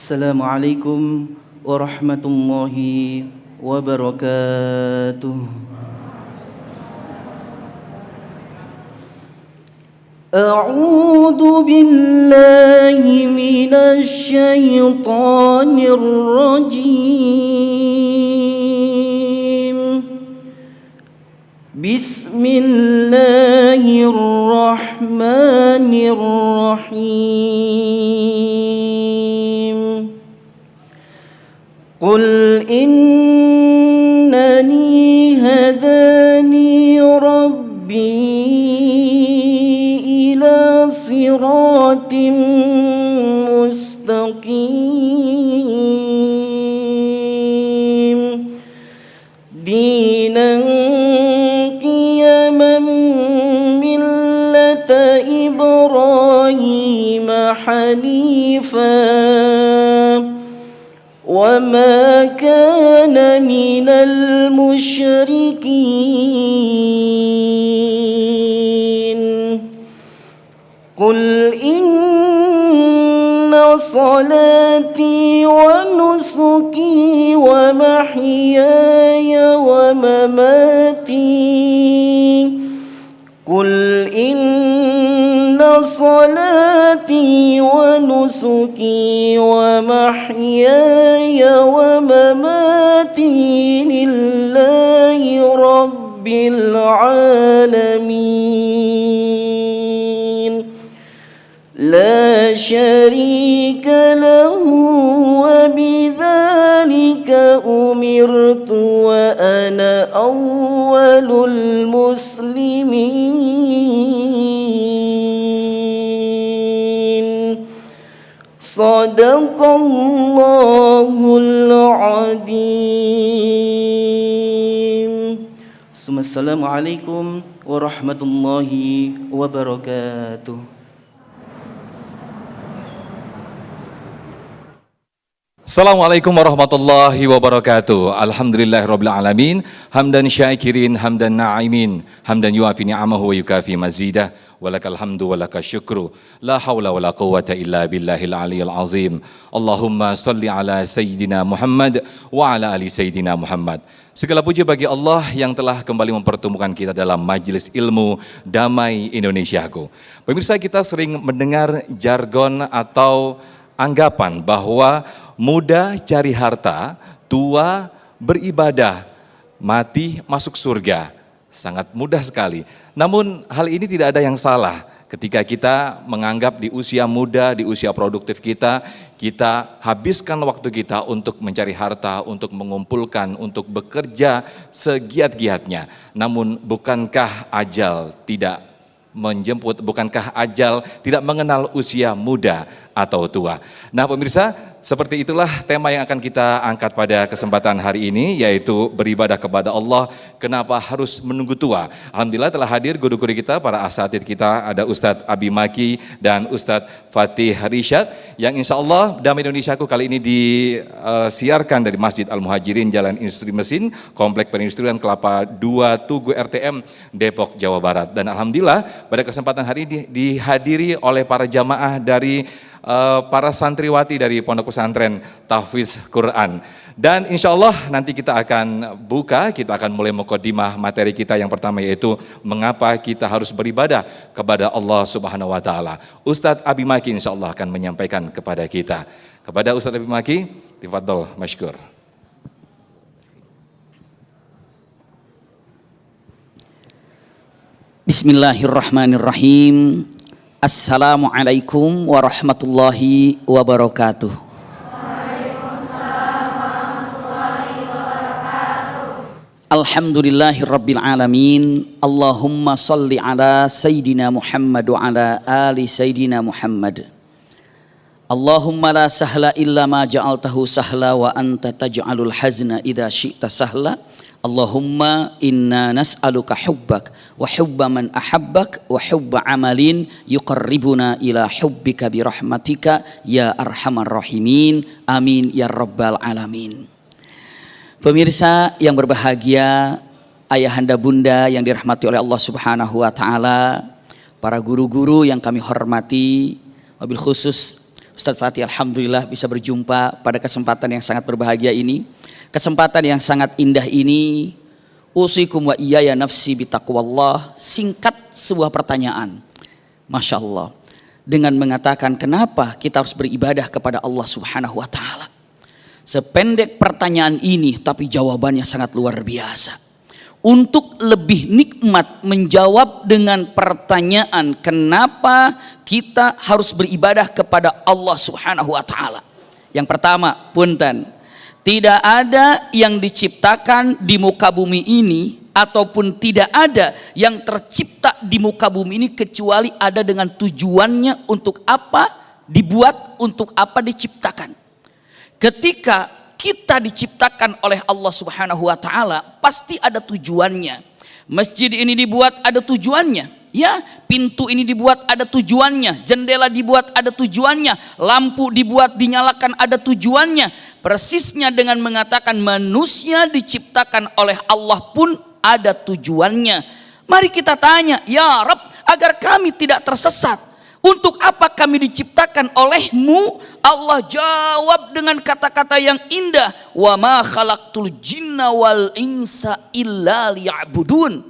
Assalamualaikum warahmatullahi wabarakatuh. A'udzu billahi minasy syaithanir rajim. Bismillahirrahmanirrahim. Qul innani hadani rabbi ila siratim mustaqim dinan qiyaman millata Ibrahim hanifan وما كان من المشركين قل إن صلاتي ونسكي ومحياي ومماتي قل إن صلاتي ونسكي ومحياي ومماتي لله رب العالمين لا شريك له وبذلك أمرت وأنا أول المسلمين صدق الله العظيم. Assalamualaikum warahmatullahi wabarakatuh. Assalamualaikum warahmatullahi wabarakatuh. Alhamdulillahirabbil alamin, hamdan syakirin, hamdan na'imin, hamdan yuafi ni'amahu wa yukafi mazidah, walakal hamdu walakal syukru, la haula wala quwwata illa billahil aliyyil azim. Allahumma salli ala sayyidina Muhammad wa ala ali sayyidina Muhammad. Segala puji bagi Allah yang telah kembali mempertemukan kita dalam majelis ilmu Damai Indonesiaku. Pemirsa, kita sering mendengar jargon atau anggapan bahwa muda cari harta, tua beribadah, mati masuk surga. Sangat mudah sekali. Namun hal ini tidak ada yang salah ketika kita menganggap di usia muda, di usia produktif kita habiskan waktu kita untuk mencari harta, untuk mengumpulkan, untuk bekerja segiat-giatnya. Namun bukankah ajal tidak menjemput, bukankah ajal tidak mengenal usia muda atau tua? Nah pemirsa, seperti itulah tema yang akan kita angkat pada kesempatan hari ini, yaitu beribadah kepada Allah, kenapa harus menunggu tua. Alhamdulillah telah hadir guru-guru kita, para asatidz kita, ada Ustadz Abi Maki dan Ustadz Fatih Rishad, yang insya Allah Damai Indonesiaku kali ini disiarkan dari Masjid Al-Muhajirin, Jalan Industri Mesin, Komplek Perindustrian Kelapa 2 Tugu RTM, Depok, Jawa Barat. Dan Alhamdulillah pada kesempatan hari ini dihadiri oleh para jamaah dari para santriwati dari Pondok Pesantren Tahfiz Quran. Dan insya Allah nanti kita akan mulai mukadimah materi kita yang pertama, yaitu mengapa kita harus beribadah kepada Allah Subhanahu wa Ta'ala. Ustadz Abi Maki insya Allah akan menyampaikan kepada kita. Kepada Ustadz Abi Maki, tifadol masykur. Bismillahirrahmanirrahim. Assalamualaikum warahmatullahi wabarakatuh. Alhamdulillahirabbil alamin. Allahumma salli ala sayyidina Muhammad wa ala ali sayyidina Muhammad. Allahumma la sahla illa ma ja'altahu sahla wa anta taj'alul hazna idza syi'ta sahla. Allahumma inna nas'aluka hubbak wa hubba man ahabbak wa hubba amalin yuqarribuna ila hubbika birahmatika ya arhamar rahimin. Amin ya rabbal alamin. Pemirsa yang berbahagia, ayahanda bunda yang dirahmati oleh Allah Subhanahu wa taala, para guru-guru yang kami hormati, wabil khusus Ustadz Fatih, alhamdulillah bisa berjumpa pada kesempatan yang sangat berbahagia ini. Kesempatan yang sangat indah ini. Usikum wa iyaya nafsi bitaqwallah. Singkat sebuah pertanyaan. Masya Allah. Dengan mengatakan kenapa kita harus beribadah kepada Allah Subhanahu wa ta'ala. Sependek pertanyaan ini tapi jawabannya sangat luar biasa. Untuk lebih nikmat menjawab dengan pertanyaan kenapa kita harus beribadah kepada Allah Subhanahu wa ta'ala. Yang pertama, punten, tidak ada yang diciptakan di muka bumi ini ataupun tidak ada yang tercipta di muka bumi ini kecuali ada dengan tujuannya untuk apa dibuat, untuk apa diciptakan. Ketika kita diciptakan oleh Allah Subhanahu wa ta'ala, pasti ada tujuannya. Masjid ini dibuat ada tujuannya. Ya, pintu ini dibuat ada tujuannya, jendela dibuat ada tujuannya, lampu dibuat dinyalakan ada tujuannya. Persisnya dengan mengatakan manusia diciptakan oleh Allah pun ada tujuannya. Mari kita tanya, ya Rabb, agar kami tidak tersesat, untuk apa kami diciptakan olehmu? Allah jawab dengan kata-kata yang indah. Wa ma khalaqtul jinna wal insa illa liya'budun.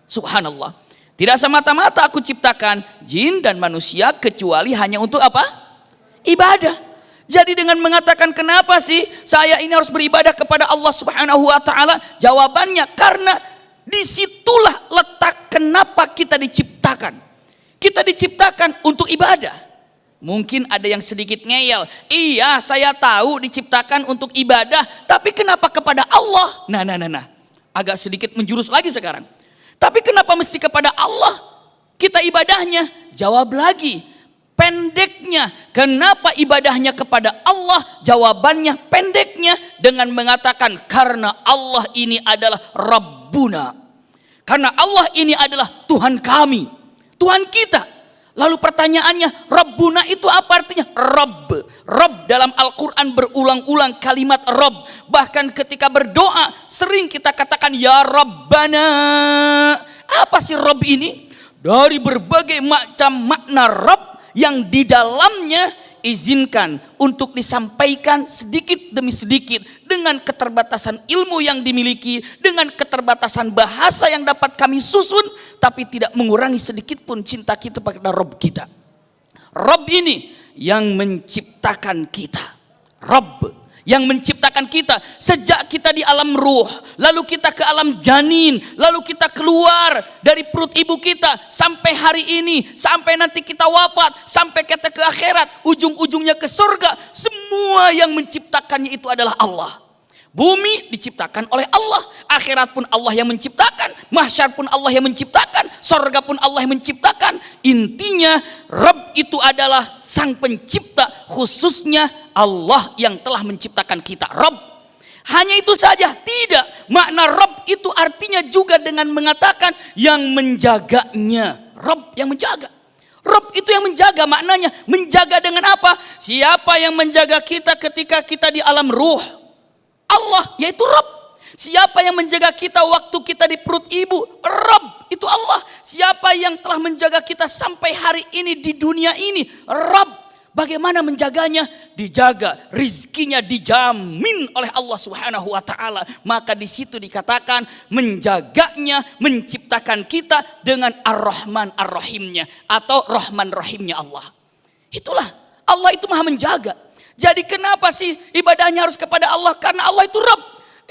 Subhanallah. Tidak semata-mata aku ciptakan jin dan manusia kecuali hanya untuk apa? Ibadah. Jadi dengan mengatakan kenapa sih saya ini harus beribadah kepada Allah Subhanahu wa ta'ala? Jawabannya karena disitulah letak kenapa kita diciptakan. Kita diciptakan untuk ibadah. Mungkin ada yang sedikit ngeyel. Iya, saya tahu diciptakan untuk ibadah, tapi kenapa kepada Allah? Nah. Agak sedikit menjurus lagi sekarang. Tapi kenapa mesti kepada Allah kita ibadahnya? Jawab lagi. Pendeknya, kenapa ibadahnya kepada Allah? Jawabannya pendeknya dengan mengatakan karena Allah ini adalah Rabbuna. Karena Allah ini adalah Tuhan kami, Tuhan kita. Lalu pertanyaannya, Rabbuna itu apa artinya? Rabb. Rabb dalam Al-Quran berulang-ulang kalimat Rabb. Bahkan ketika berdoa sering kita katakan ya Rabbana. Apa sih Rabb ini? Dari berbagai macam makna Rabb yang di dalamnya izinkan untuk disampaikan sedikit demi sedikit dengan keterbatasan ilmu yang dimiliki, dengan keterbatasan bahasa yang dapat kami susun, tapi tidak mengurangi sedikit pun cinta kita pada Rabb kita. Rabb ini yang menciptakan kita. Rabb yang menciptakan kita sejak kita di alam ruh, lalu kita ke alam janin, lalu kita keluar dari perut ibu kita sampai hari ini, sampai nanti kita wafat, sampai kita ke akhirat, ujung-ujungnya ke surga. Semua yang menciptakannya itu adalah Allah. Bumi diciptakan oleh Allah, akhirat pun Allah yang menciptakan, mahsyar pun Allah yang menciptakan, surga pun Allah yang menciptakan. Intinya Rabb itu adalah sang pencipta, khususnya Allah yang telah menciptakan kita. Rabb. Hanya itu saja? Tidak. Makna Rabb itu artinya juga dengan mengatakan yang menjaganya. Rabb yang menjaga. Rabb itu yang menjaga, maknanya menjaga dengan apa? Siapa yang menjaga kita ketika kita di alam ruh? Allah, yaitu Rabb. Siapa yang menjaga kita waktu kita di perut ibu? Rabb, itu Allah. Siapa yang telah menjaga kita sampai hari ini di dunia ini? Rabb. Bagaimana menjaganya? Dijaga, rizkinya dijamin oleh Allah Subhanahu wa ta'ala. Maka di situ dikatakan menjaganya, menciptakan kita dengan Ar-Rahman Ar-Rahimnya atau Rahman Rahimnya Allah. Itulah, Allah itu maha menjaga. Jadi kenapa sih ibadahnya harus kepada Allah? Karena Allah itu Rabb.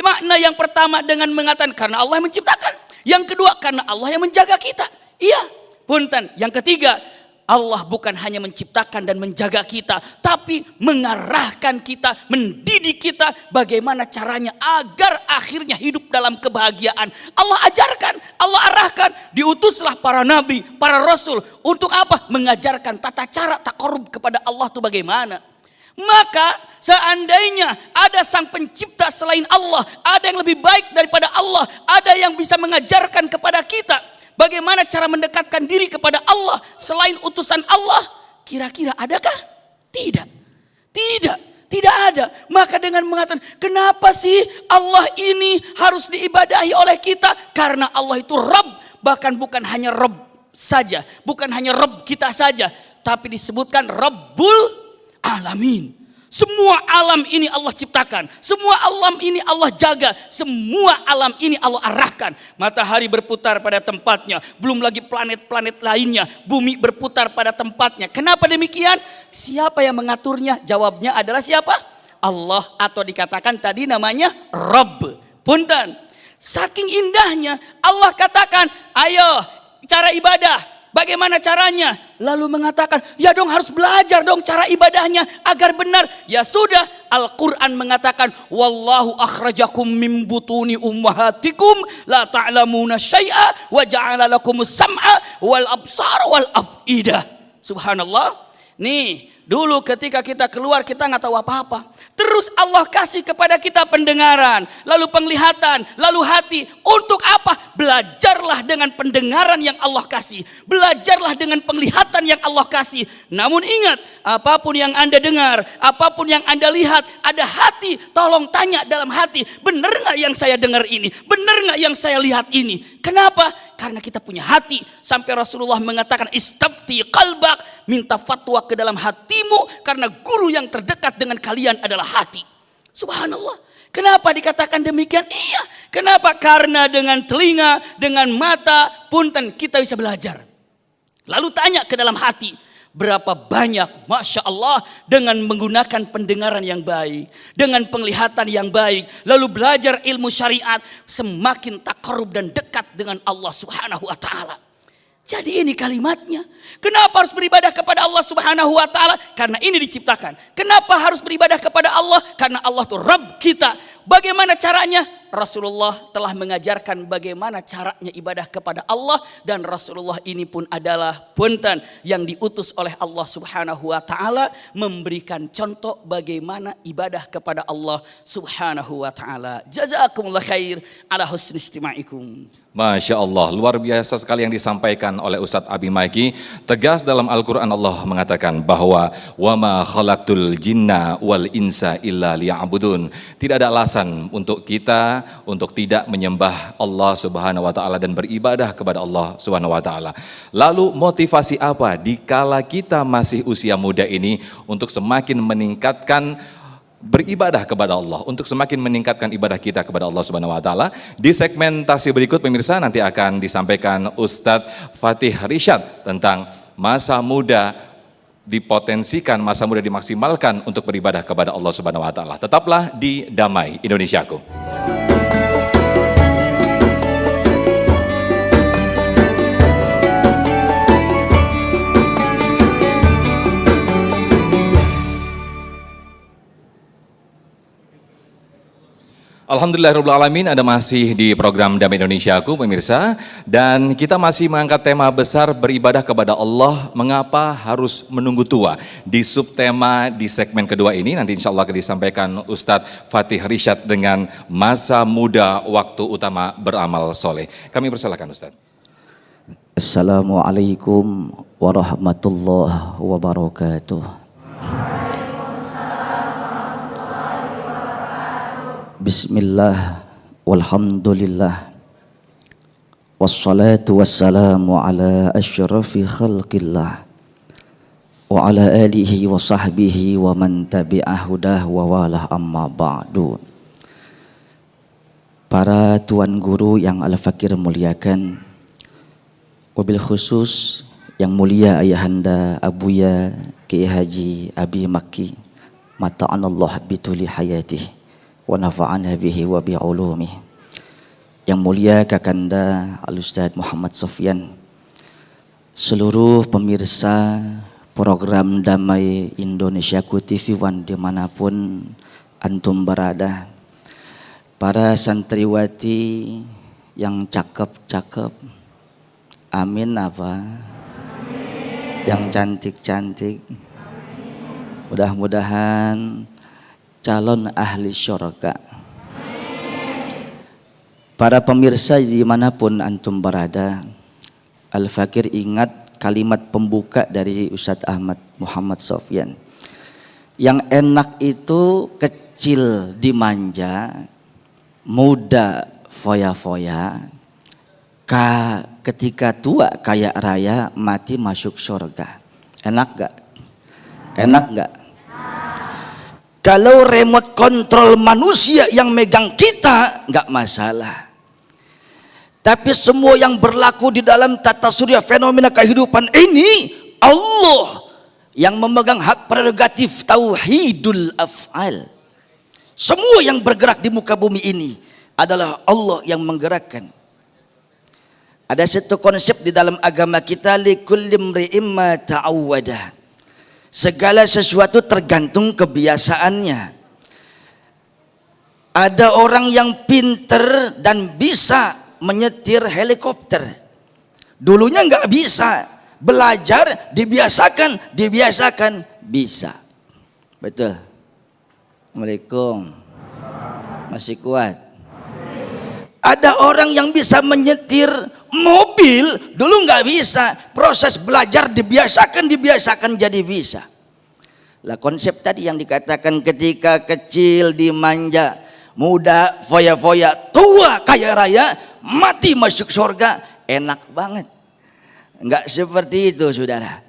Makna yang pertama dengan mengatakan karena Allah yang menciptakan. Yang kedua karena Allah yang menjaga kita. Iya, punten. Yang ketiga, Allah bukan hanya menciptakan dan menjaga kita, tapi mengarahkan kita, mendidik kita bagaimana caranya agar akhirnya hidup dalam kebahagiaan. Allah ajarkan, Allah arahkan, diutuslah para nabi, para rasul. Untuk apa? Mengajarkan tata cara taqarrub kepada Allah itu bagaimana. Maka seandainya ada sang pencipta selain Allah, ada yang lebih baik daripada Allah, ada yang bisa mengajarkan kepada kita bagaimana cara mendekatkan diri kepada Allah selain utusan Allah, kira-kira adakah? Tidak. Tidak ada. Maka dengan mengatakan kenapa sih Allah ini harus diibadahi oleh kita? Karena Allah itu Rabb. Bahkan bukan hanya Rabb saja, bukan hanya Rabb kita saja, tapi disebutkan Rabbul alamin. Semua alam ini Allah ciptakan, semua alam ini Allah jaga, semua alam ini Allah arahkan. Matahari berputar pada tempatnya, belum lagi planet-planet lainnya, bumi berputar pada tempatnya. Kenapa demikian? Siapa yang mengaturnya? Jawabnya adalah siapa? Allah, atau dikatakan tadi namanya Rabb. Punten, saking indahnya Allah katakan, ayo cara ibadah. Bagaimana caranya? Lalu mengatakan, ya dong harus belajar dong cara ibadahnya agar benar. Ya sudah, Al-Quran mengatakan, wallahu akhrajakum min butuni ummahatikum la ta'lamuna syai'a wa ja'ala lakumus sam'a wal absar wal af'idah. Subhanallah. Nih, dulu ketika kita keluar kita nggak tahu apa-apa. Terus Allah kasih kepada kita pendengaran, lalu penglihatan, lalu hati. Untuk apa? Belajarlah dengan pendengaran yang Allah kasih. Belajarlah dengan penglihatan yang Allah kasih. Namun ingat, apapun yang Anda dengar, apapun yang Anda lihat, ada hati. Tolong tanya dalam hati, benar nggak yang saya dengar ini? Benar nggak yang saya lihat ini? Kenapa? Karena kita punya hati. Sampai Rasulullah mengatakan, istafti qalbak, minta fatwa ke dalam hatimu, karena guru yang terdekat dengan kalian adalah hati. Subhanallah. Kenapa dikatakan demikian? Iya. Kenapa? Karena dengan telinga, dengan mata, punten kita bisa belajar. Lalu tanya ke dalam hati. Berapa banyak, Masya Allah, dengan menggunakan pendengaran yang baik, dengan penglihatan yang baik, lalu belajar ilmu syariat, semakin takarub dan dekat dengan Allah Subhanahu wa Ta'ala. Jadi ini kalimatnya. Kenapa harus beribadah kepada Allah Subhanahu wa Ta'ala? Karena ini diciptakan. Kenapa harus beribadah kepada Allah? Karena Allah itu Rabb kita. Bagaimana caranya? Rasulullah telah mengajarkan bagaimana caranya ibadah kepada Allah, dan Rasulullah ini pun adalah punten yang diutus oleh Allah Subhanahu wa Ta'ala memberikan contoh bagaimana ibadah kepada Allah Subhanahu wa Ta'ala. Jazakumullah khair ala husni istima'ikum. Masya Allah, luar biasa sekali yang disampaikan oleh Ustadz Abi Maiki. Tegas dalam Al-Quran Allah mengatakan bahwa وَمَا خَلَقْتُ الْجِنَّ وَالْإِنْسَ إِلَّا لِيَعْبُدُونَ. Tidak ada alasan untuk kita untuk tidak menyembah Allah Subhanahu wa Ta'ala dan beribadah kepada Allah Subhanahu wa Ta'ala. Lalu motivasi apa dikala kita masih usia muda ini untuk semakin meningkatkan beribadah kepada Allah, untuk semakin meningkatkan ibadah kita kepada Allah Subhanahu wa Ta'ala? Di segmentasi berikut pemirsa nanti akan disampaikan Ustadz Fatih Rishad tentang masa muda dipotensikan, masa muda dimaksimalkan untuk beribadah kepada Allah Subhanahu wa Ta'ala. Tetaplah di Damai Indonesiaku. Alhamdulillahirrahmanirrahim, Anda masih di program Damai Indonesiaku pemirsa, dan kita masih mengangkat tema besar beribadah kepada Allah, mengapa harus menunggu tua. Di subtema di segmen kedua ini nanti insya Allah akan disampaikan Ustadz Fatih Rishad dengan masa muda waktu utama beramal soleh. Kami persilakan Ustadz. Assalamualaikum warahmatullahi wabarakatuh. Bismillah, walhamdulillah, wassalatu wassalamu ala asyrafi khalqillah, wa ala alihi wa sahbihi wa man tabi'ah hudah wa walah, amma ba'du. Para tuan guru yang Al-Fakir muliakan, wabil khusus yang mulia ayahanda Abuya Kiai Haji Abi Makki, mata'anallah bituli hayatih wa nafa'ana bihi wa bi'ulumih. Yang mulia Kakanda Al-Ustadz Muhammad Sofyan, seluruh pemirsa program Damai Indonesiaku TV One dimanapun antum berada, para santriwati yang cakep-cakep, amin apa? Yang cantik-cantik, mudah-mudahan calon ahli syurga. Para pemirsa dimanapun antum berada, Al-Fakir ingat kalimat pembuka dari Ustadz Ahmad Muhammad Sofyan. Yang enak itu kecil dimanja, muda foya-foya, ketika tua kaya raya, mati masuk syurga. Enak gak? Enak gak? Kalau remote control manusia yang megang kita, nggak masalah. Tapi semua yang berlaku di dalam tata surya fenomena kehidupan ini, Allah yang memegang hak prerogatif tauhidul af'al. Semua yang bergerak di muka bumi ini adalah Allah yang menggerakkan. Ada satu konsep di dalam agama kita, likulli imri'in ma ta'awwada. Segala sesuatu tergantung kebiasaannya. Ada orang yang pinter dan bisa menyetir helikopter. Dulunya nggak bisa, belajar dibiasakan bisa. Betul. Assalamualaikum. Masih kuat. Ada orang yang bisa menyetir mobil, dulu nggak bisa, proses belajar dibiasakan jadi bisa. Lah konsep tadi yang dikatakan ketika kecil dimanja, muda foya-foya, tua kaya raya, mati masuk surga, enak banget. Enggak seperti itu, saudara.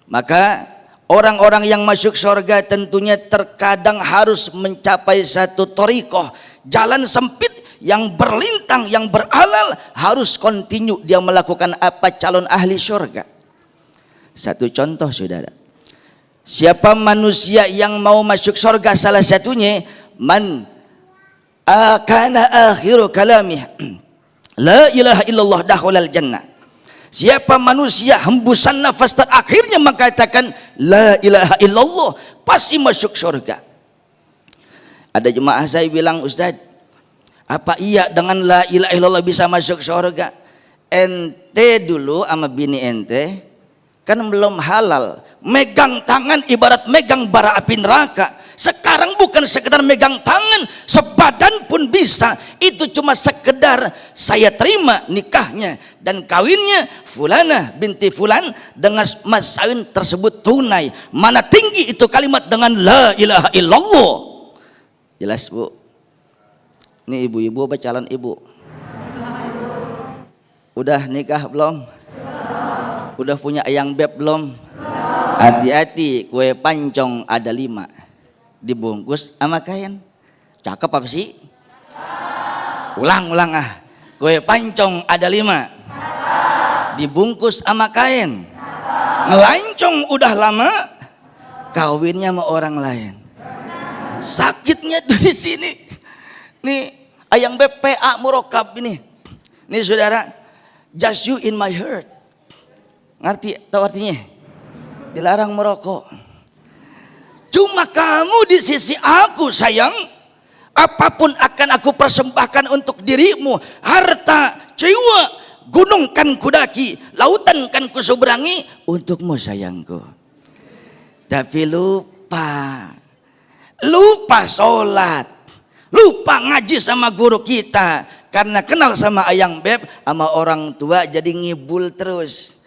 Maka orang-orang yang masuk surga tentunya terkadang harus mencapai satu thariqah, jalan sempit yang berlintang, yang beralal, harus kontinu dia melakukan apa calon ahli surga. Satu contoh, saudara. Siapa manusia yang mau masuk surga, salah satunya man kana akhiru kalamih la ilaha illallah dakhalal jannah. Siapa manusia hembusan nafas terakhirnya mengatakan la ilaha illallah, pasti masuk surga. Ada jemaah saya bilang, Ustaz, apa iya dengan la ilaha illallah bisa masuk surga? Ente dulu sama bini ente kan belum halal, megang tangan ibarat megang bara api neraka. Sekarang bukan sekedar megang tangan, sebadan pun bisa. Itu cuma sekedar saya terima nikahnya dan kawinnya fulana binti fulan dengan mas kawin tersebut tunai. Mana tinggi itu kalimat dengan la ilaha illallah. Jelas, Bu? Ini ibu-ibu apa calon ibu? Udah nikah belum? Udah punya ayang beb belum? Hati-hati, kue pancong ada 5 dibungkus sama kain. Cakep apa sih? Ulang ah. Kue pancong ada 5 dibungkus sama kain. Ngelancong udah lama, kawinnya sama orang lain. Sakitnya tuh di sini. Nih ayang BPA murokab ini. Nih saudara, just you in my heart. Ngerti tahu artinya? Dilarang merokok. Cuma kamu di sisi aku, sayang. Apapun akan aku persembahkan untuk dirimu. Harta, jiwa, gunung kan kudaki, lautan kan kuseberangi untukmu, sayangku. Tapi lupa sholat, lupa ngaji sama guru kita, karena kenal sama ayang beb, sama orang tua jadi ngibul terus.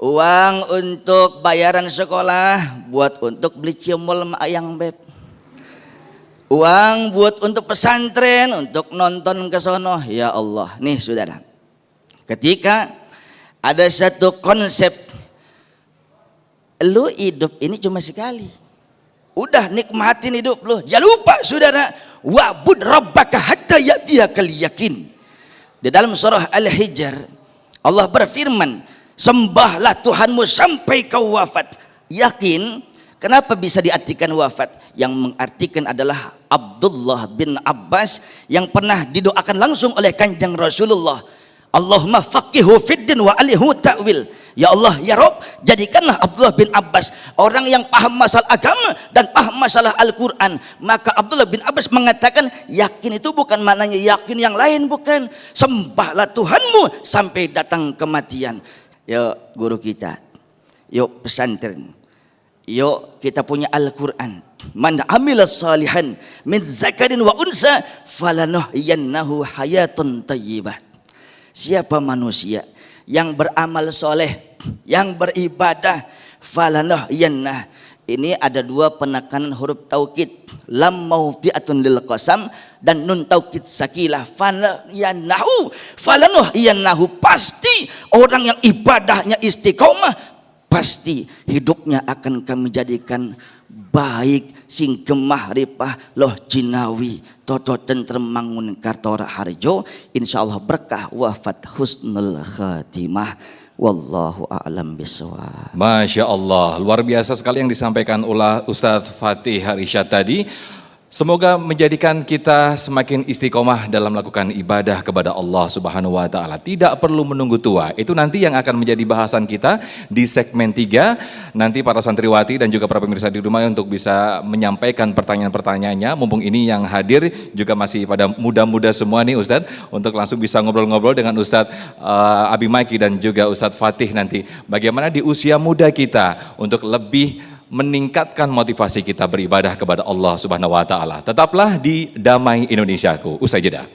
Uang untuk bayaran sekolah buat untuk beli cimol sama ayang beb. Uang buat untuk pesantren, untuk nonton ke sono. Ya Allah, nih saudara. Ketika ada satu konsep, lu hidup ini cuma sekali. Udah nikmatin hidup lu. Jangan lupa saudara, wa'bud rabbaka hatta ya'tiyakal yakin. Di dalam surah Al-Hijr Allah berfirman, sembahlah Tuhanmu sampai kau wafat. Yakin, kenapa bisa diartikan wafat? Yang mengartikan adalah Abdullah bin Abbas yang pernah didoakan langsung oleh Kanjeng Rasulullah. Allahumma faqihu fiddin wa alihu ta'wil. Ya Allah, ya Rob, jadikanlah Abdullah bin Abbas orang yang paham masalah agama dan paham masalah Al-Quran. Maka Abdullah bin Abbas mengatakan, yakin itu bukan maknanya yakin yang lain, bukan. Sembahlah Tuhanmu sampai datang kematian. Yuk guru kita, yuk pesantren, yuk kita punya Al-Quran. Man amila salihan min zakarin wa unsa falanuhyiyannahu hayatan thayyibah. Siapa manusia yang beramal soleh, yang beribadah, falanuhyiyannah. Ini ada 2 penekanan huruf taukid, lam mawdi'atun lil qasam dan nun taukid sakilah. Falanuhyiyannahu, pasti orang yang ibadahnya istiqomah pasti hidupnya akan kami jadikan baik sing gemah ripah loh jinawi toto tentrem mangun kartora harjo, insyaallah berkah wafat husnul khatimah. Wallahu a'lam bishawab. Masya Allah, luar biasa sekali yang disampaikan oleh Ustadz Fatih Harishad tadi. Semoga menjadikan kita semakin istiqomah dalam melakukan ibadah kepada Allah Subhanahu wa taala. Tidak perlu menunggu tua. Itu nanti yang akan menjadi bahasan kita di segmen 3. Nanti para santriwati dan juga para pemirsa di rumah untuk bisa menyampaikan pertanyaan-pertanyaannya. Mumpung ini yang hadir juga masih pada muda-muda semua nih Ustadz, untuk langsung bisa ngobrol-ngobrol dengan Ustadz Abi Maiki dan juga Ustadz Fatih nanti. Bagaimana di usia muda kita untuk lebih meningkatkan motivasi kita beribadah kepada Allah Subhanahu wa taala. Tetaplah di Damai Indonesiaku. Usai jeda.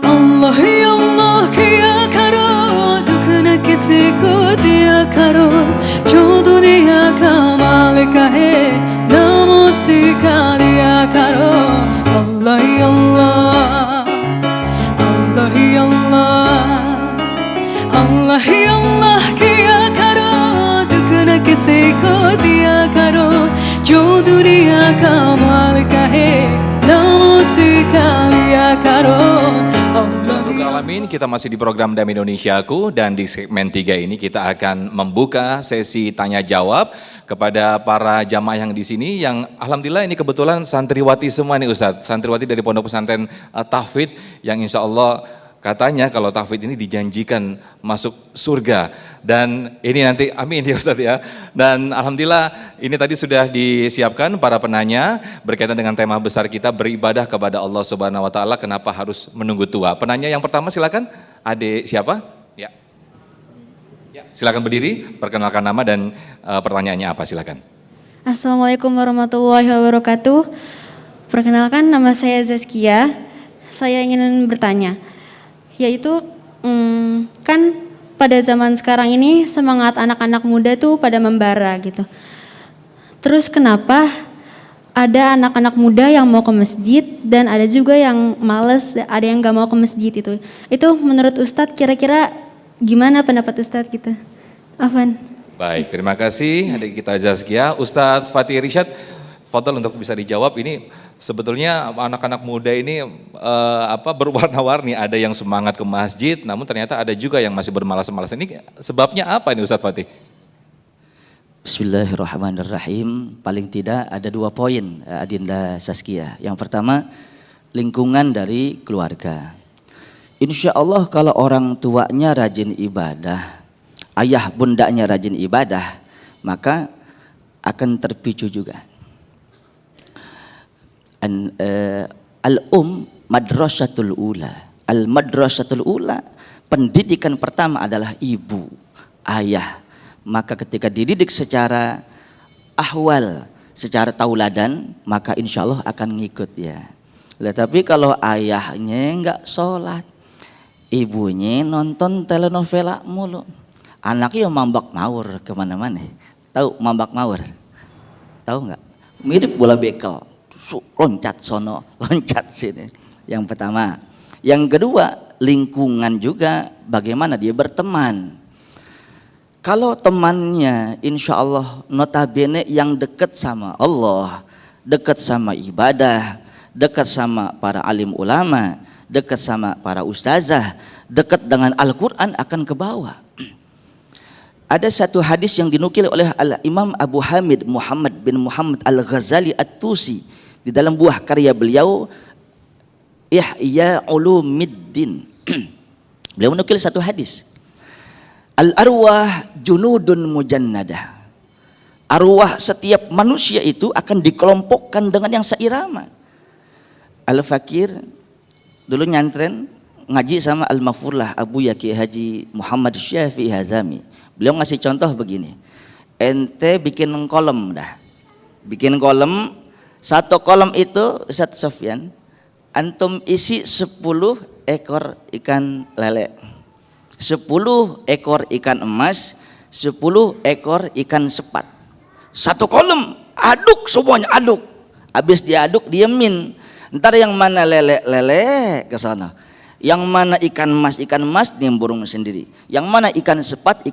Allah ya Allah kiya karo dukh na kisi ko diya karo jo duniya ka malik hai namo sikha diya karo. Allah ya Allah, Allah ya Allah, Allah ya Allah kiya karo dukh na kisi ko diya karo jo duniya ka malik hai namo sikha diya karo. Alamin, kita masih di program Damai Indonesiaku dan di segmen 3 ini kita akan membuka sesi tanya jawab kepada para jamaah yang di sini yang alhamdulillah ini kebetulan santriwati semua nih Ustadz, santriwati dari Pondok Pesantren Tahfidz yang insya Allah katanya kalau tahfidz ini dijanjikan masuk surga, dan ini nanti amin ya Ustadz ya. Dan alhamdulillah ini tadi sudah disiapkan para penanya berkaitan dengan tema besar kita beribadah kepada Allah Subhanahu wa taala, kenapa harus menunggu tua. Penanya yang pertama silakan, Adik siapa? Ya. Ya, silakan berdiri, perkenalkan nama dan pertanyaannya apa, silakan. Assalamualaikum warahmatullahi wabarakatuh. Perkenalkan, nama saya Zaskia. Saya ingin bertanya, yaitu kan pada zaman sekarang ini semangat anak-anak muda tuh pada membara gitu. Terus kenapa ada anak-anak muda yang mau ke masjid dan ada juga yang males, ada yang gak mau ke masjid itu. Itu menurut Ustadz kira-kira gimana pendapat Ustadz gitu? Afwan. Baik, terima kasih adik kita Zaskia. Ustadz Fatih Harishad, fadhal untuk bisa dijawab. Ini sebetulnya anak-anak muda ini berwarna-warni, ada yang semangat ke masjid, namun ternyata ada juga yang masih bermalas-malas. Ini sebabnya apa ini Ustadz Fatih? Bismillahirrahmanirrahim. Paling tidak ada 2 poin Adinda Saskia. Yang pertama, lingkungan dari keluarga. Insya Allah kalau orang tuanya rajin ibadah, ayah bundanya rajin ibadah, maka akan terpicu juga. Madrasatul ula. Al-madrasatul ula, pendidikan pertama adalah ibu, ayah. Maka ketika dididik secara ahwal, secara tauladan, maka insya Allah akan ngikut ya. Tapi kalau ayahnya enggak sholat, ibunya nonton telenovela mulu, anaknya mambak mawur kemana-mana. Tahu mambak mawur? Tahu enggak? Mirip bola bekel. Loncat sono, loncat sini. Yang pertama. Yang kedua, lingkungan juga bagaimana dia berteman. Kalau temannya insya Allah notabene yang dekat sama Allah, dekat sama ibadah, dekat sama para alim ulama, dekat sama para ustazah, dekat dengan Al-Quran, akan ke bawah. Ada satu hadis yang dinukil oleh Imam Abu Hamid Muhammad bin Muhammad Al-Ghazali At-Tusi di dalam buah karya beliau Ihya Ulumiddin. Beliau menukil satu hadis. Al-arwah junudun mujannadah. Arwah setiap manusia itu akan dikelompokkan dengan yang seirama. Al-Fakir dulu nyantren ngaji sama Al-Mafurlah Abu Yaki Haji Muhammad Syafi'i Hazami. Beliau ngasih contoh begini. Ente bikin kolom dah. Bikin kolom, satu kolom itu Ustaz Sofyan, antum isi 10 ekor ikan lele, 10 ekor ikan emas, 10 ekor ikan sepat. Satu kolom, aduk semuanya, aduk. Habis diaduk diemin. Ntar yang mana lele ke sana, Yang mana ikan emas nimbrung sendiri. Yang mana ikan sepat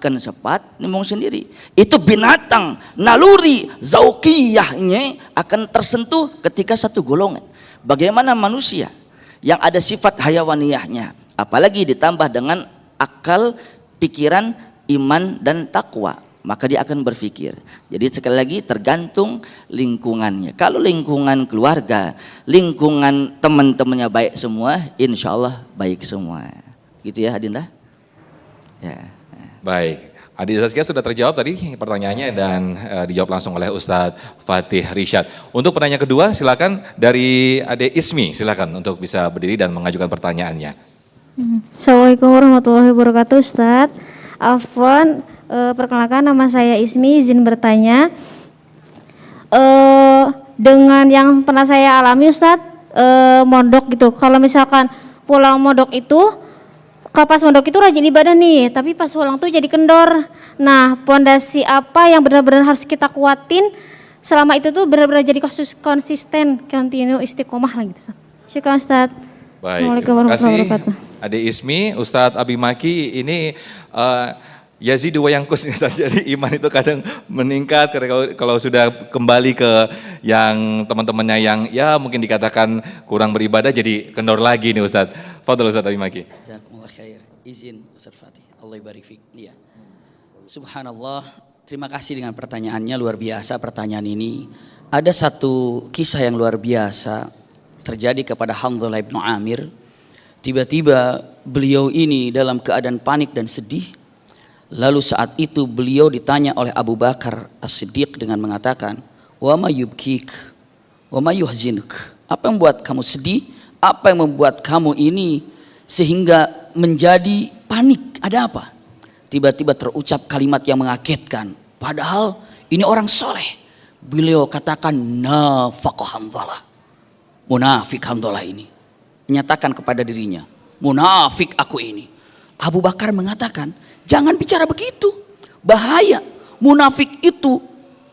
nimbrung sendiri. Itu binatang, naluri, zaukiyahnya akan tersentuh ketika satu golongan. Bagaimana manusia yang ada sifat hayawaniyahnya, apalagi ditambah dengan akal, pikiran, iman dan takwa, maka dia akan berpikir. Jadi sekali lagi tergantung lingkungannya. Kalau lingkungan keluarga, lingkungan teman-temannya baik semua, insya Allah baik semua. Gitu ya Adinda? Ya. Baik. Adik Zaskia sudah terjawab tadi pertanyaannya dan dijawab langsung oleh Ustadz Fatih Rishad. Untuk pertanyaan kedua silakan dari Adik Ismi, silakan untuk bisa berdiri dan mengajukan pertanyaannya. Assalamualaikum warahmatullahi wabarakatuh Ustadz. Afwan, perkenalkan nama saya Ismi, izin bertanya. Dengan yang pernah saya alami Ustadz, mondok gitu, kalau misalkan pulang mondok itu, pas mondok itu rajin ibadah nih, tapi pas pulang tuh jadi kendor. Nah, pondasi apa yang benar-benar harus kita kuatin selama itu tuh benar-benar jadi konsisten, continue, istiqomah lah gitu. Syukran Ustaz. Baik, terima kasih Adik Ismi. Ustadz Abi Maki ini Yazidu wa yangkus, jadi iman itu kadang meningkat kalau sudah kembali ke yang teman-temannya yang ya mungkin dikatakan kurang beribadah jadi kendor lagi nih Ustadz. Fadhil Ustadz Abi Maki. Jazakumullah khair. Izin Ustaz Fatih. Allah barik fiik. Iya. Subhanallah, terima kasih dengan pertanyaannya, luar biasa pertanyaan ini. Ada satu kisah yang luar biasa terjadi kepada Hanzalah bin Amir. Tiba-tiba beliau ini dalam keadaan panik dan sedih. Lalu saat itu beliau ditanya oleh Abu Bakar As-Siddiq dengan mengatakan, "Wa ma yubkik? Wa ma yuhzinuk?" Apa yang membuat kamu sedih? Apa yang membuat kamu ini sehingga menjadi panik? Ada apa? Tiba-tiba terucap kalimat yang mengagetkan. Padahal ini orang soleh. Beliau katakan, "Nafaqah Hanzalah." Munafik Hanzalah ini menyatakan kepada dirinya, "Munafik aku ini." Abu Bakar mengatakan, "Jangan bicara begitu, bahaya. Munafik itu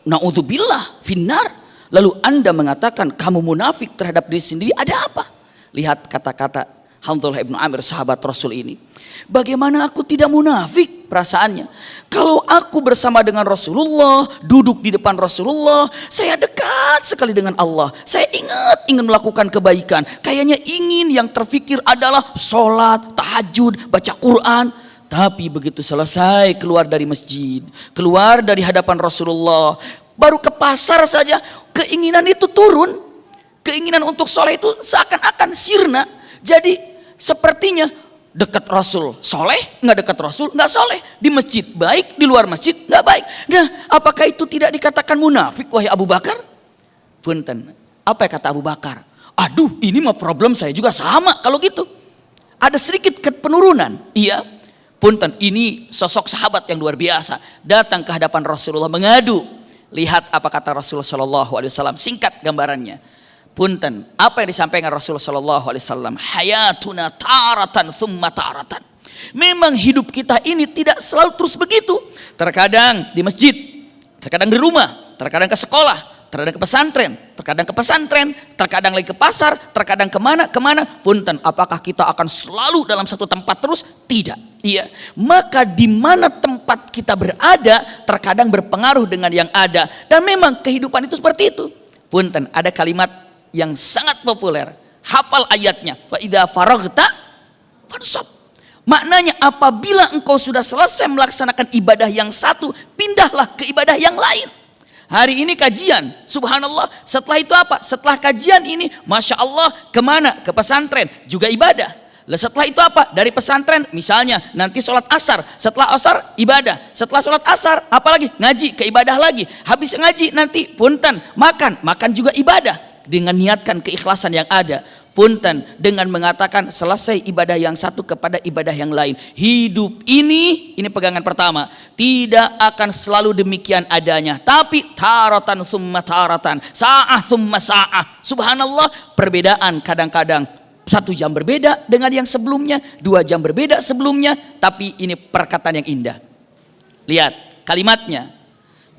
naudzubillah finnar." Lalu Anda mengatakan kamu munafik terhadap diri sendiri, ada apa? Lihat kata-kata Hanzalah bin Amir sahabat Rasul ini. Bagaimana aku tidak munafik perasaannya? Kalau aku bersama dengan Rasulullah, duduk di depan Rasulullah, saya dekat sekali dengan Allah. Saya ingin melakukan kebaikan. Kayaknya ingin yang terfikir adalah sholat, tahajud, baca Quran. Tapi begitu selesai keluar dari masjid, keluar dari hadapan Rasulullah, baru ke pasar saja keinginan itu turun. Keinginan untuk soleh itu seakan-akan sirna. Jadi sepertinya dekat Rasul soleh, nggak dekat Rasul nggak soleh. Di masjid baik, di luar masjid nggak baik. Nah, apakah itu tidak dikatakan munafik wahai Abu Bakar? Punten, apa yang kata Abu Bakar? Aduh, ini mah problem saya juga sama kalau gitu. Ada sedikit penurunan. Iya, punten, ini sosok sahabat yang luar biasa datang ke hadapan Rasulullah mengadu. Lihat apa kata Rasulullah SAW, singkat gambarannya. Punten, apa yang disampaikan Rasulullah SAW? Hayatuna taratan summa taratan. Memang hidup kita ini tidak selalu terus begitu. Terkadang di masjid, terkadang di rumah, terkadang ke sekolah, terkadang ke pesantren, terkadang lagi ke pasar, terkadang kemana. Punten, apakah kita akan selalu dalam satu tempat terus? Tidak. Iya. Maka di mana tempat kita berada terkadang berpengaruh dengan yang ada. Dan memang kehidupan itu seperti itu. Punten, ada kalimat yang sangat populer, hafal ayatnya, fa idza faraghta fansab. Maknanya apabila engkau sudah selesai melaksanakan ibadah yang satu, pindahlah ke ibadah yang lain. Hari ini kajian, subhanallah. Setelah itu apa? Setelah kajian ini, masya Allah, kemana? Ke pesantren, juga ibadah. Lah setelah itu apa? Dari pesantren, misalnya nanti sholat asar. Setelah asar, ibadah. Setelah sholat asar, apalagi? Ngaji, ke ibadah lagi. Habis ngaji nanti, punten, makan juga ibadah. Dengan niatkan keikhlasan yang ada. Punten, dengan mengatakan selesai ibadah yang satu kepada ibadah yang lain. Hidup ini pegangan pertama, tidak akan selalu demikian adanya, tapi taratan summa taratan, sa'ah summa sa'ah. Subhanallah, perbedaan kadang-kadang 1 jam berbeda dengan yang sebelumnya, 2 jam berbeda sebelumnya, tapi ini perkataan yang indah. Lihat kalimatnya,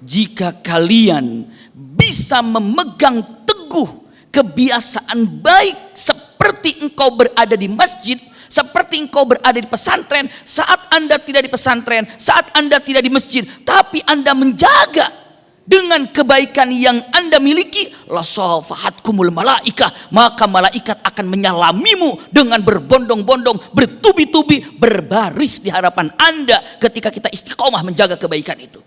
jika kalian bisa memegang teguh kebiasaan baik seperti engkau berada di masjid, Seperti engkau berada di pesantren, saat Anda tidak di pesantren, saat Anda tidak di masjid, tapi Anda menjaga dengan kebaikan yang Anda miliki, la safahatkumul malaikah, maka malaikat akan menyalamimu dengan berbondong-bondong, bertubi-tubi, berbaris di hadapan Anda ketika kita istiqomah menjaga kebaikan itu.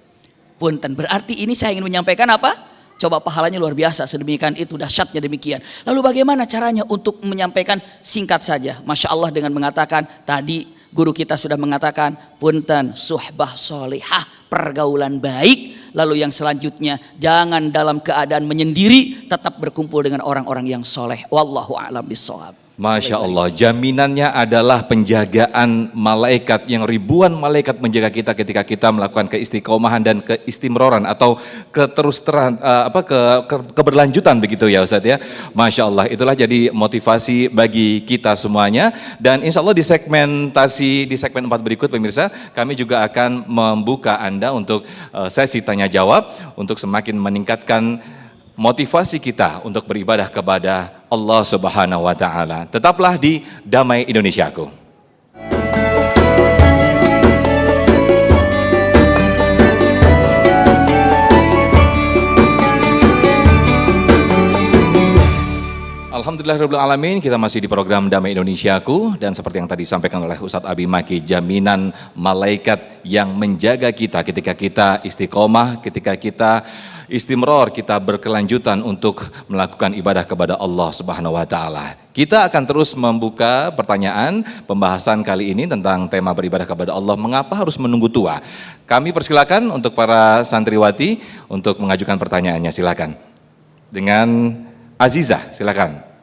Punten, berarti ini saya ingin menyampaikan apa? Coba pahalanya luar biasa, sedemikian itu dahsyatnya demikian. Lalu bagaimana caranya untuk menyampaikan? Singkat saja, Masya Allah, dengan mengatakan, tadi guru kita sudah mengatakan, punten, suhbah solehah, pergaulan baik. Lalu yang selanjutnya, jangan dalam keadaan menyendiri, tetap berkumpul dengan orang-orang yang soleh. Wallahu a'lam bishawab. Masya Allah, jaminannya adalah penjagaan malaikat yang ribuan malaikat menjaga kita ketika kita melakukan keistiqomahan dan keistimroran atau keberlanjutan begitu ya Ustadz ya. Masya Allah, itulah jadi motivasi bagi kita semuanya. Dan insya Allah di segmen 4 berikut pemirsa, kami juga akan membuka Anda untuk sesi tanya jawab untuk semakin meningkatkan motivasi kita untuk beribadah kepada Allah Subhanahu wa taala. Tetaplah di Damai Indonesiaku. Alhamdulillahirabbil alamin, kita masih di program Damai Indonesiaku, dan seperti yang tadi disampaikan oleh Ustadz Abi Maki, jaminan malaikat yang menjaga kita ketika kita istiqomah, ketika kita istimror, kita berkelanjutan untuk melakukan ibadah kepada Allah Subhanahu wa taala. Kita akan terus membuka pertanyaan pembahasan kali ini tentang tema beribadah kepada Allah, mengapa harus menunggu tua. Kami persilakan untuk para santriwati untuk mengajukan pertanyaannya, silakan. Dengan Azizah, silakan.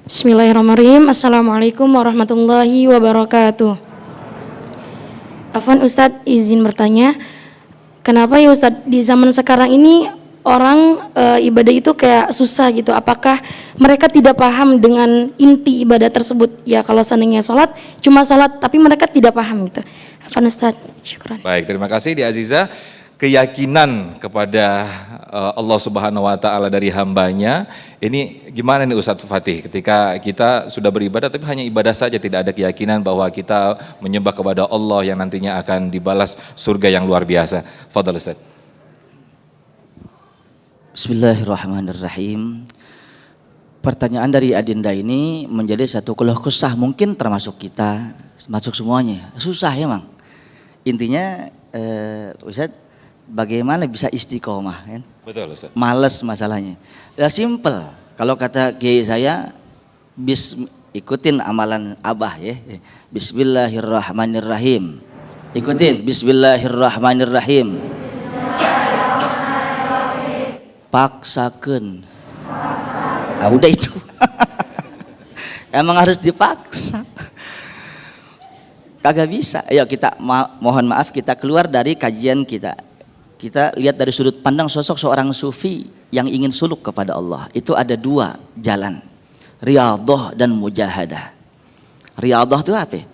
Bismillahirrahmanirrahim. Assalamualaikum warahmatullahi wabarakatuh. Afwan Ustadz, izin bertanya, kenapa ya Ustadz di zaman sekarang ini orang ibadah itu kayak susah gitu? Apakah mereka tidak paham dengan inti ibadah tersebut? Ya kalau seandainya sholat, cuma sholat, tapi mereka tidak paham gitu. Afwan Ustadz, syukran. Baik, terima kasih di Azizah. Keyakinan kepada Allah Subhanahu wa taala dari hambanya, ini gimana nih Ustadz Fatih, ketika kita sudah beribadah tapi hanya ibadah saja, tidak ada keyakinan bahwa kita menyembah kepada Allah yang nantinya akan dibalas surga yang luar biasa. Fadhal Ustadz. Bismillahirrahmanirrahim. Pertanyaan dari Adinda ini menjadi satu keluh kesah, mungkin termasuk kita, masuk semuanya. Susah ya Mang. Intinya Ustadz, bagaimana bisa istiqomah kan? Betul Ustaz. Males masalahnya. Ya simple. Kalau kata kiai saya, ikutin amalan Abah ya. Bismillahirrahmanirrahim. Ikutin Bismillahirrahmanirrahim. Paksakeun. Ah, udah itu. Emang harus dipaksa. Kagak bisa. Ayo kita mohon maaf, kita keluar dari kajian kita. Kita lihat dari sudut pandang sosok seorang sufi yang ingin suluk kepada Allah. Itu ada dua jalan, riyadhah dan mujahadah. Riyadhah itu apa?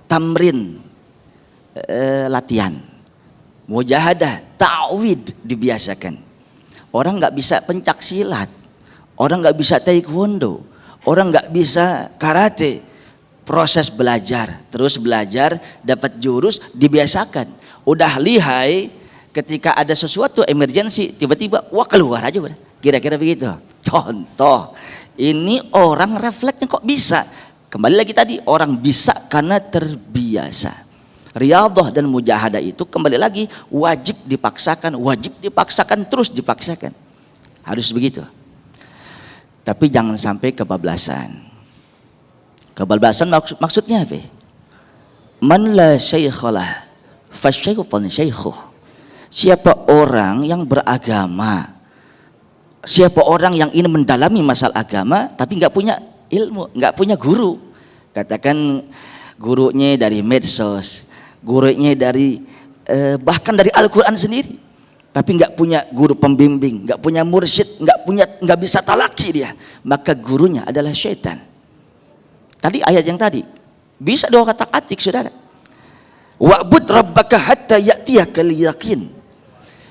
Tamrin, latihan. Mujahadah, ta'wid, dibiasakan. Orang nggak bisa pencak silat, orang nggak bisa taekwondo, orang nggak bisa karate. Proses belajar, terus belajar, dapat jurus, dibiasakan. Udah lihai, ketika ada sesuatu emergensi, tiba-tiba wah keluar aja udah. Kira-kira begitu. Contoh, ini orang refleksnya kok bisa. Kembali lagi tadi, orang bisa karena terbiasa. Riyadhah dan mujahadah itu kembali lagi wajib dipaksakan, terus dipaksakan. Harus begitu. Tapi jangan sampai kebablasan. Kebablasan maksudnya apa? Man la syaikhalah fasyaitan syaikhuh. Siapa orang yang beragama, siapa orang yang ingin mendalami masalah agama tapi nggak punya ilmu, nggak punya guru, katakan gurunya dari medsos, gurunya dari bahkan dari Al-Quran sendiri, tapi nggak punya guru pembimbing, nggak punya mursyid, nggak bisa talaki dia, maka gurunya adalah syaitan. Tadi ayat yang tadi bisa dua kata atik saudara. Wa'bud rabbaka hatta ya'tiyakal yaqin.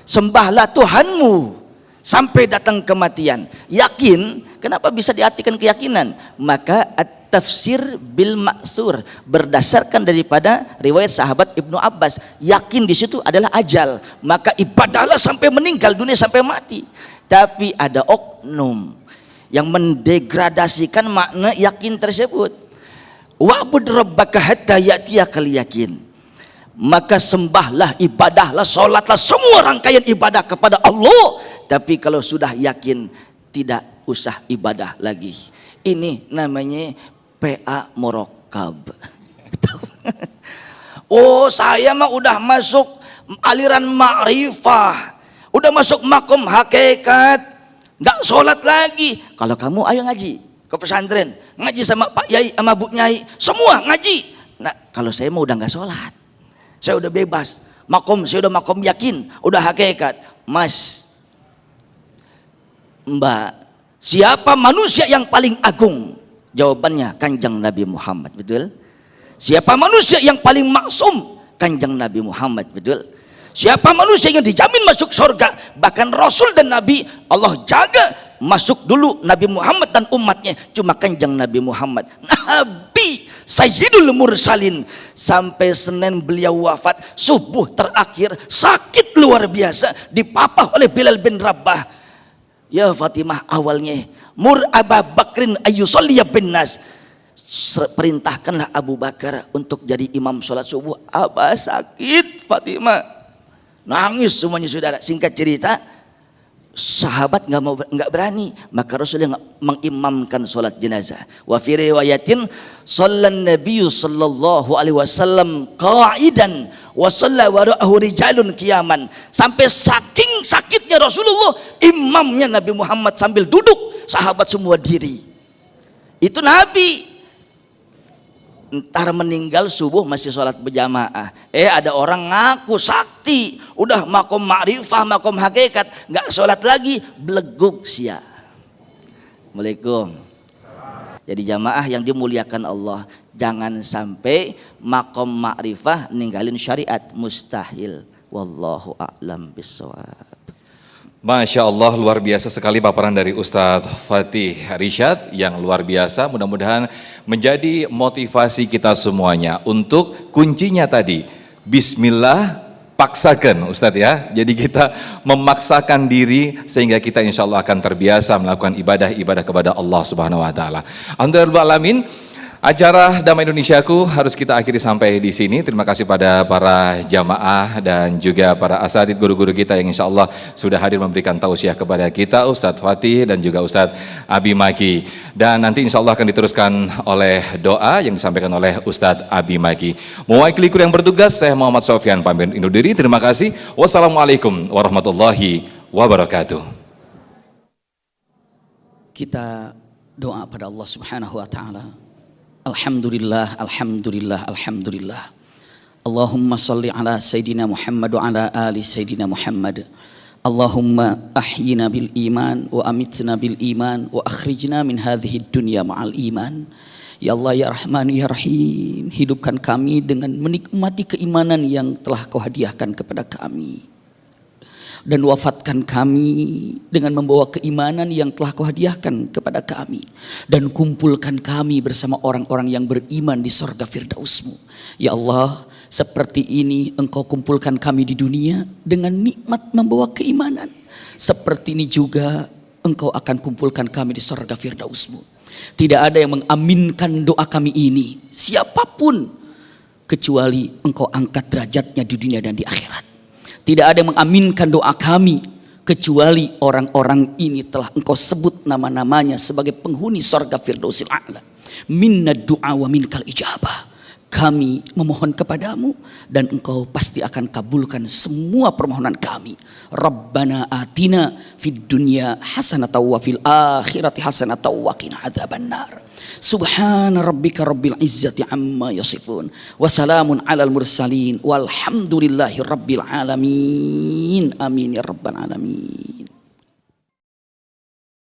Sembahlah Tuhanmu sampai datang kematian. Yakin, kenapa bisa diartikan keyakinan? Maka at-tafsir bil ma'thur, berdasarkan daripada riwayat sahabat Ibnu Abbas, yakin di situ adalah ajal, maka ibadahlah sampai meninggal dunia, sampai mati. Tapi ada oknum yang mendegradasikan makna yakin tersebut. Wa'bud rabbaka hatta ya'tiyakal yakin. Maka sembahlah, ibadahlah, sholatlah, semua rangkaian ibadah kepada Allah. Tapi kalau sudah yakin, tidak usah ibadah lagi. Ini namanya PA Murokab. Oh, saya mah udah masuk aliran ma'rifah, udah masuk makom hakikat, nggak sholat lagi. Kalau kamu ayo ngaji ke pesantren, ngaji sama Pak Yai sama Bu Nyai, semua ngaji. Nah, kalau saya mah udah nggak sholat, saya udah bebas makom, saya udah makom yakin, udah hakikat. Mas, Mbak, siapa manusia yang paling agung? Jawabannya Kanjeng Nabi Muhammad, betul? Siapa manusia yang paling maksum? Kanjeng Nabi Muhammad, betul? Siapa manusia yang dijamin masuk surga? Bahkan Rasul dan Nabi Allah jaga masuk dulu Nabi Muhammad dan umatnya, cuma Kanjeng Nabi Muhammad, Nabi Sayyidul Mursalin. Sampai Senin beliau wafat, subuh terakhir sakit luar biasa, dipapah oleh Bilal bin Rabah. Ya Fatimah, awalnya mur Abu Bakrin ayyusalliya bin nas, perintahkanlah Abu Bakar untuk jadi imam sholat subuh. Abah sakit, Fatimah nangis semuanya saudara. Singkat cerita, sahabat nggak berani, maka Rasulullah mengimamkan sholat jenazah. Wa fi riwayatin sallan nabiyyu sallallahu alaihi wasallam qa'idan wa shalla wara'ahu rijalun qiyaman. Sampai saking sakitnya Rasulullah, imamnya Nabi Muhammad sambil duduk, sahabat semua diri. Itu Nabi. Ntar meninggal subuh masih sholat berjamaah. Ada orang ngaku sakti, udah makom ma'rifah, makom hakikat, nggak sholat lagi, beleguk sia. Assalamualaikum. Jadi jamaah yang dimuliakan Allah, jangan sampai makom ma'rifah ninggalin syariat, mustahil. Wallahu a'lam bissawab. Masya Allah, luar biasa sekali paparan dari Ustadz Fatih Rishad yang luar biasa. Mudah-mudahan menjadi motivasi kita semuanya untuk kuncinya tadi, bismillah, paksakan Ustadz ya. Jadi kita memaksakan diri sehingga kita insya Allah akan terbiasa melakukan ibadah-ibadah kepada Allah Subhanahu Wa Taala. Alhamdulillah. Acara Damai Indonesiaku harus kita akhiri sampai di sini. Terima kasih pada para jamaah dan juga para asatidz guru-guru kita yang insya Allah sudah hadir memberikan tausiah kepada kita, Ustadz Fatih dan juga Ustadz Abi Maki. Dan nanti insya Allah akan diteruskan oleh doa yang disampaikan oleh Ustadz Abi Maki. Mewakili kru yang bertugas, saya Muhammad Sofyan pamit undur diri. Terima kasih. Wassalamualaikum warahmatullahi wabarakatuh. Kita doa pada Allah Subhanahu Wa Taala. Alhamdulillah, alhamdulillah, alhamdulillah. Allahumma salli ala Sayyidina Muhammad wa ala ali Sayyidina Muhammad. Allahumma ahyina bil iman wa amitna bil iman wa akhrijna min hadhihi dunya ma'al iman. Ya Allah, ya Rahman, ya Rahim, hidupkan kami dengan menikmati keimanan yang telah Kau hadiahkan kepada kami. Dan wafatkan kami dengan membawa keimanan yang telah Kau hadiahkan kepada kami. Dan kumpulkan kami bersama orang-orang yang beriman di surga Firdaus-Mu. Ya Allah, seperti ini Engkau kumpulkan kami di dunia dengan nikmat membawa keimanan. Seperti ini juga Engkau akan kumpulkan kami di surga Firdaus-Mu. Tidak ada yang mengaminkan doa kami ini, siapapun, kecuali Engkau angkat derajatnya di dunia dan di akhirat. Tidak ada yang mengaminkan doa kami kecuali orang-orang ini telah Engkau sebut nama-namanya sebagai penghuni surga Firdausil A'la. Minna du'a wa minkal ijabah. Kami memohon kepadamu dan Engkau pasti akan kabulkan semua permohonan kami. Rabbana atina fid dunya hasanatan wa fil akhirati hasanatan wa qina adzabannar. Subhana rabbika rabbil izzati amma yasifun wa salamun alal mursalin walhamdulillahi rabbil alamin. Amin ya rabbal alamin.